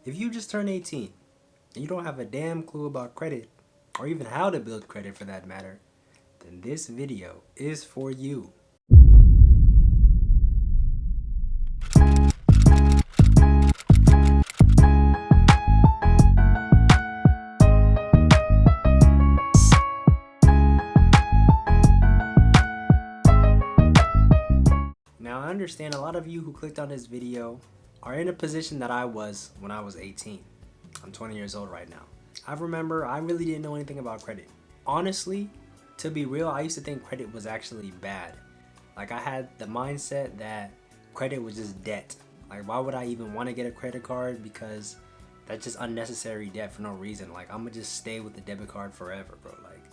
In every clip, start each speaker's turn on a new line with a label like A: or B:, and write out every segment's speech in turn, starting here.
A: If you just turned 18 and you don't have a damn clue about credit, or even how to build credit for that matter, then this video is for you. Now I understand a lot of you who clicked on this video are in a position that I was when I was 18. I'm 20 years old right now. I remember I really didn't know anything about credit. Honestly, to be real, I used to think credit was actually bad. Like I had the mindset that credit was just debt. Like why would I even want to get a credit card, because that's just unnecessary debt for no reason. Like I'm gonna just stay with the debit card forever, bro. Like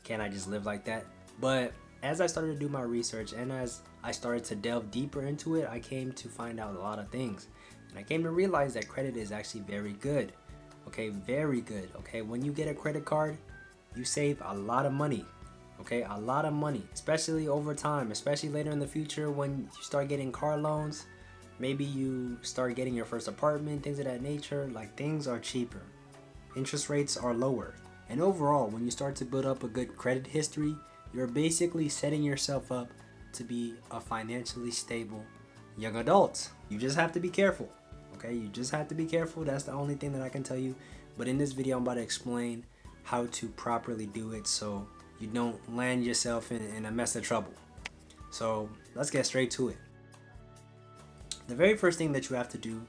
A: can't I just live like that? But as I started to do my research and as I started to delve deeper into it, I came to find out a lot of things. And I came to realize that credit is actually very good. Okay, very good. Okay, when you get a credit card, you save a lot of money. Okay, a lot of money, especially over time, especially later in the future when you start getting car loans. Maybe you start getting your first apartment, things of that nature. Like things are cheaper, interest rates are lower, and overall when you start to build up a good credit history, you're basically setting yourself up to be a financially stable young adult. You just have to be careful. Okay, you just have to be careful. That's the only thing that I can tell you. But in this video I'm about to explain how to properly do it so you don't land yourself in a mess of trouble. So let's get straight to it. The very first thing that you have to do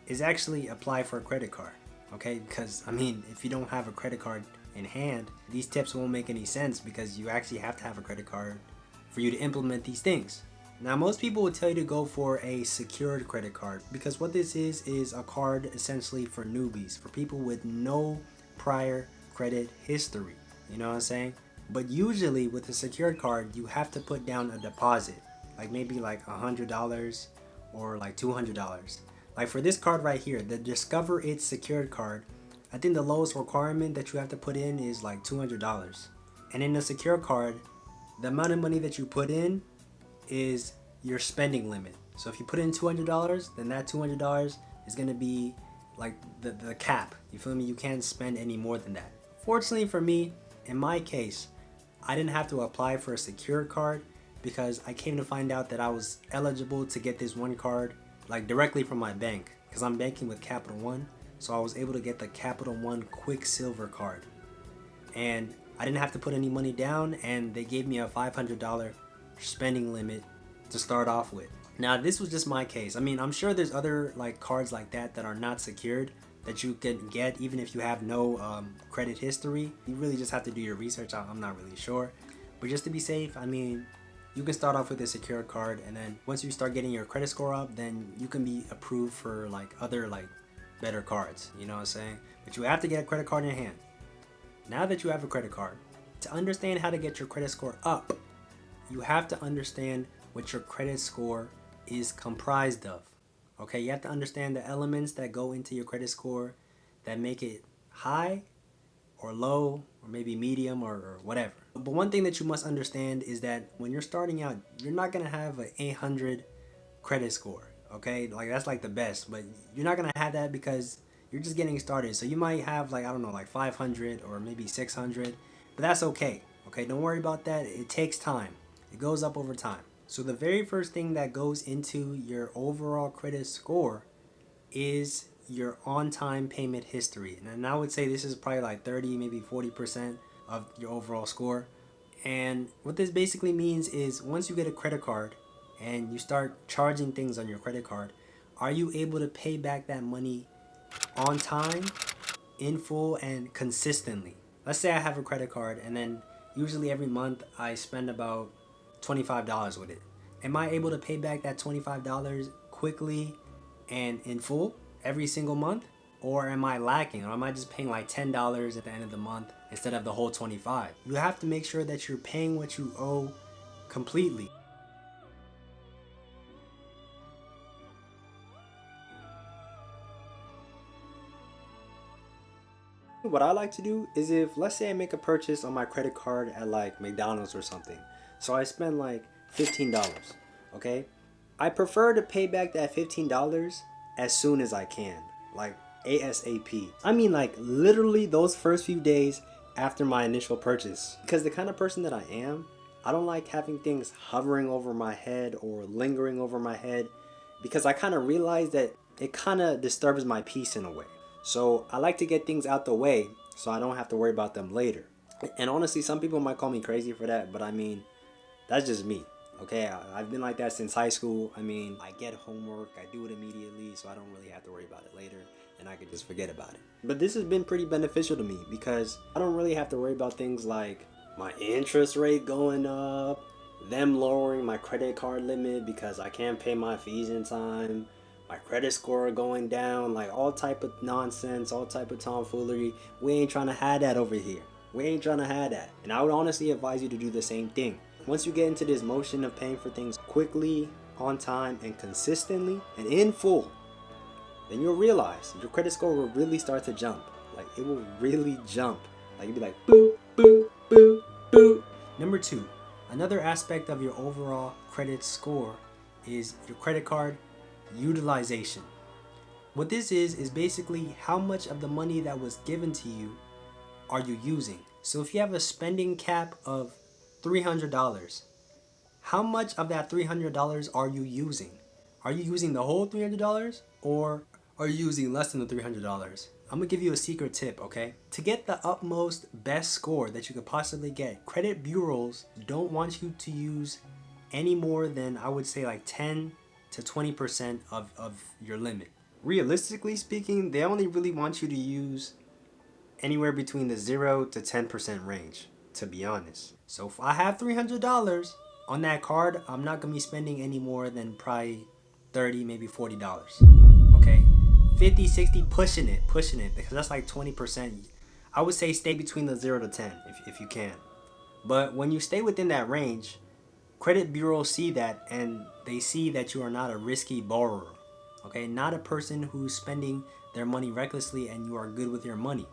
A: is actually apply for a credit card. Okay, because I mean, if you don't have a credit card in hand, these tips won't make any sense, because you actually have to have a credit card for you to implement these things. Now most people would tell you to go for a secured credit card, because what this is a card essentially for newbies, for people with no prior credit history. You know what I'm saying? But usually with a secured card, you have to put down a deposit, like maybe like $100 or like $200. Like for this card right here, the Discover It secured card, I think the lowest requirement that you have to put in is like $200. And in the secure card, the amount of money that you put in is your spending limit. So if you put in $200, then that $200 is going to be like the cap. You feel me? You can't spend any more than that. Fortunately for me, in my case, I didn't have to apply for a secured card, because I came to find out that I was eligible to get this one card like directly from my bank, because I'm banking with Capital One. So I was able to get the Capital One Quicksilver card, and I didn't have to put any money down, and they gave me a $500 spending limit to start off with. Now this was just my case. I mean, I'm sure there's other like cards like that are not secured that you can get even if you have no credit history. You really just have to do your research. I'm not really sure, but just to be safe, I mean, you can start off with a secure card, and then once you start getting your credit score up, then you can be approved for like other like better cards. You know what I'm saying? But you have to get a credit card in your hand. Now that you have a credit card, to understand how to get your credit score up, you have to understand what your credit score is comprised of. Okay, you have to understand the elements that go into your credit score that make it high or low or maybe medium or whatever. But one thing that you must understand is that when you're starting out, you're not going to have an 800 credit score. Okay, like that's like the best, but you're not going to have that because you're just getting started. So you might have like, I don't know, like 500 or maybe 600, but that's okay. Okay, don't worry about that. It takes time. It goes up over time. So the very first thing that goes into your overall credit score is your on-time payment history. And I would say this is probably like 30, maybe 40% of your overall score. And what this basically means is once you get a credit card and you start charging things on your credit card, are you able to pay back that money on time, in full, and consistently? Let's say I have a credit card and then usually every month I spend about $25 with it. Am I able to pay back that $25 quickly and in full every single month? Or am I lacking? Or am I just paying like $10 at the end of the month instead of the whole $25? You have to make sure that you're paying what you owe completely. What I like to do is, if let's say I make a purchase on my credit card at like McDonald's or something, so I spend like $15, okay? I prefer to pay back that $15 as soon as I can. Like ASAP. I mean, like literally those first few days after my initial purchase. Because the kind of person that I am, I don't like having things hovering over my head or lingering over my head, because I kind of realize that it kind of disturbs my peace in a way. So I like to get things out the way so I don't have to worry about them later. And honestly, some people might call me crazy for that, but I mean, that's just me. Okay, I've been like that since high school. I mean, I get homework, I do it immediately, so I don't really have to worry about it later, and I could just forget about it. But this has been pretty beneficial to me because I don't really have to worry about things like my interest rate going up, them lowering my credit card limit because I can't pay my fees in time, my credit score going down, like all type of nonsense, all type of tomfoolery. We ain't trying to have that over here. We ain't trying to have that. And I would honestly advise you to do the same thing. Once you get into this motion of paying for things quickly, on time, and consistently, and in full, then you'll realize your credit score will really start to jump. Like, it will really jump. Like, you'll be like, boop, boop, boop, boop. Number 2, another aspect of your overall credit score is your credit card utilization. What this is basically how much of the money that was given to you are you using. So if you have a spending cap of $300, how much of that $300 are you using? Are you using the whole $300 or are you using less than the $300? I'm gonna give you a secret tip, okay? To get the utmost best score that you could possibly get, credit bureaus don't want you to use any more than, I would say, like 10 to 20% of your limit. Realistically speaking, they only really want you to use anywhere between the 0 to 10% range, to be honest. So if I have $300 on that card, I'm not gonna be spending any more than probably $30, maybe $40. Okay, 50, 60, pushing it, because that's like 20%. I would say stay between the 0 to 10 if you can. But when you stay within that range, credit bureaus see that and they see that you are not a risky borrower. Okay, not a person who's spending their money recklessly, and you are good with your money.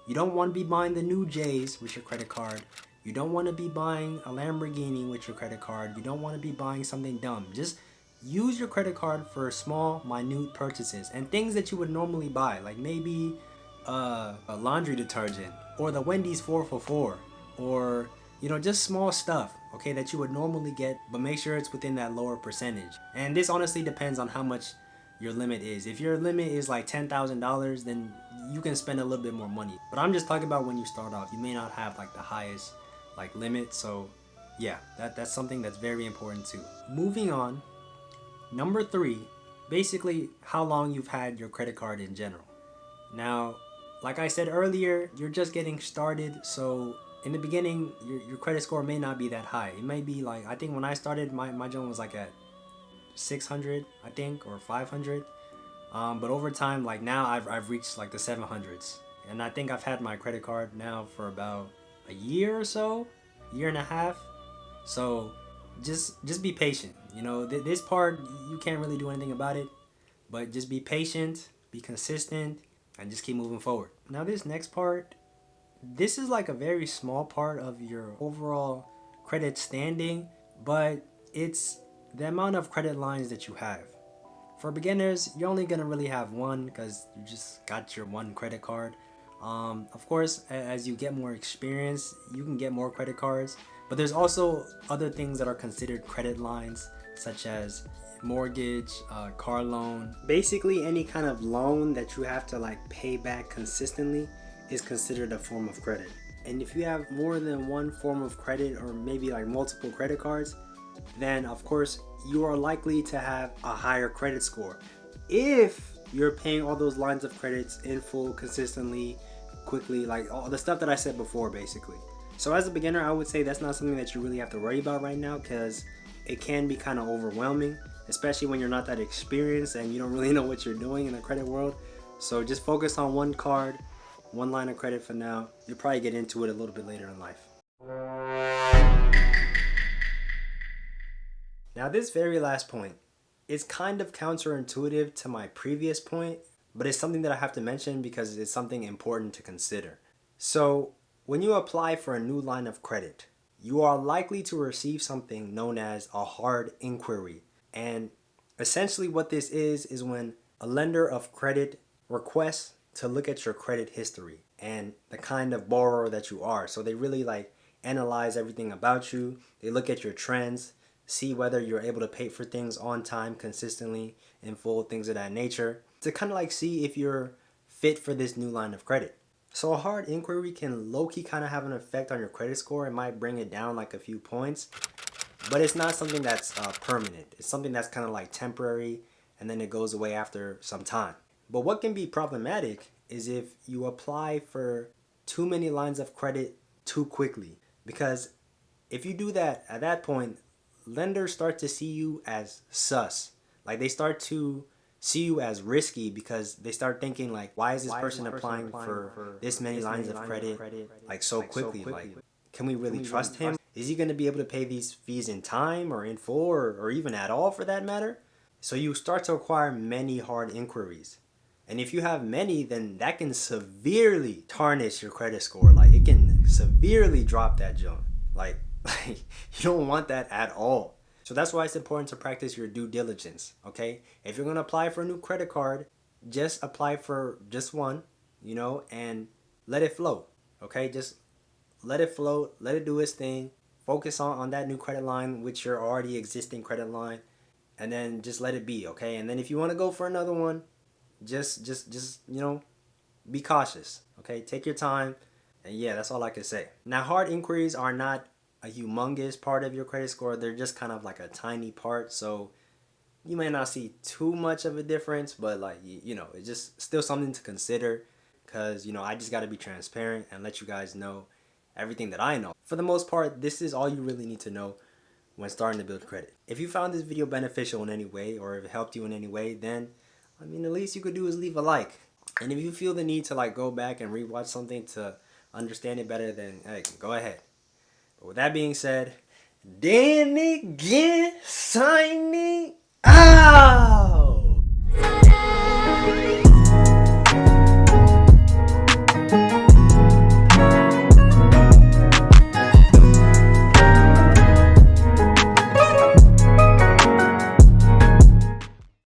A: You don't want to be buying the new J's with your credit card. You don't want to be buying a Lamborghini with your credit card. You don't want to be buying something dumb. Just use your credit card for small, minute purchases and things that you would normally buy, like maybe a laundry detergent or the Wendy's 4 for 4, or just small stuff, okay, that you would normally get, but make sure it's within that lower percentage. And this honestly depends on how much your limit is. If your limit is like $10,000, then you can spend a little bit more money. But I'm just talking about when you start off. You may not have like the highest like limit, so yeah, that's something that's very important too. Moving on, number 3, basically how long you've had your credit card in general. Now, like I said earlier, you're just getting started, so in the beginning your credit score may not be that high. It may be like, I think when I started, my joint was like at 600, I think, or 500, but over time, like now I've reached like the 700s, and I think I've had my credit card now for about a year or so, year and a half. So just be patient. This part you can't really do anything about it, but just be patient, be consistent, and just keep moving forward. Now this next part, this is like a very small part of your overall credit standing, but it's the amount of credit lines that you have. For beginners, you're only gonna really have one because you just got your one credit card. Of course, as you get more experience, you can get more credit cards, but there's also other things that are considered credit lines, such as mortgage, car loan. Basically, any kind of loan that you have to like pay back consistently is considered a form of credit. And if you have more than one form of credit, or maybe like multiple credit cards, then of course you are likely to have a higher credit score if you're paying all those lines of credits in full, consistently, quickly, like all the stuff that I said before basically. So as a beginner, I would say that's not something that you really have to worry about right now, because it can be kind of overwhelming, especially when you're not that experienced and you don't really know what you're doing in the credit world. So just focus on one card, one line of credit for now. You'll probably get into it a little bit later in life. Now this very last point is kind of counterintuitive to my previous point, but it's something that I have to mention because it's something important to consider. So when you apply for a new line of credit, you are likely to receive something known as a hard inquiry. And essentially what this is when a lender of credit requests to look at your credit history and the kind of borrower that you are. So they really like analyze everything about you. They look at your trends, see whether you're able to pay for things on time, consistently, in full, things of that nature, to kind of like see if you're fit for this new line of credit. So a hard inquiry can low-key kind of have an effect on your credit score. It might bring it down like a few points, but it's not something that's permanent. It's something that's kind of like temporary, and then it goes away after some time. But what can be problematic is if you apply for too many lines of credit too quickly. Because if you do that, at that point, lenders start to see you as sus. Like they start to see you as risky because they start thinking like, why is this person applying for this many lines of credit like so quickly? Like, can we really trust him? Is he going to be able to pay these fees in time or in full or even at all for that matter? So you start to acquire many hard inquiries. And if you have many, then that can severely tarnish your credit score. Like it can severely drop that junk. Like you don't want that at all. So that's why it's important to practice your due diligence, okay? If you're going to apply for a new credit card, just apply for just one, and let it flow, okay? Just let it flow, let it do its thing. Focus on that new credit line with your already existing credit line, and then just let it be, okay? And then if you want to go for another one, just be cautious, okay? Take your time, and yeah, that's all I can say. Now, hard inquiries are not a humongous part of your credit score. They're just kind of like a tiny part, so you may not see too much of a difference, but like it's just still something to consider, because I just got to be transparent and let you guys know everything that I know. For the most part, this is all you really need to know when starting to build credit. If you found this video beneficial in any way, or if it helped you in any way, then the least you could do is leave a like. And if you feel the need to like go back and rewatch something to understand it better, then hey, go ahead. But with that being said, Danigan signing out.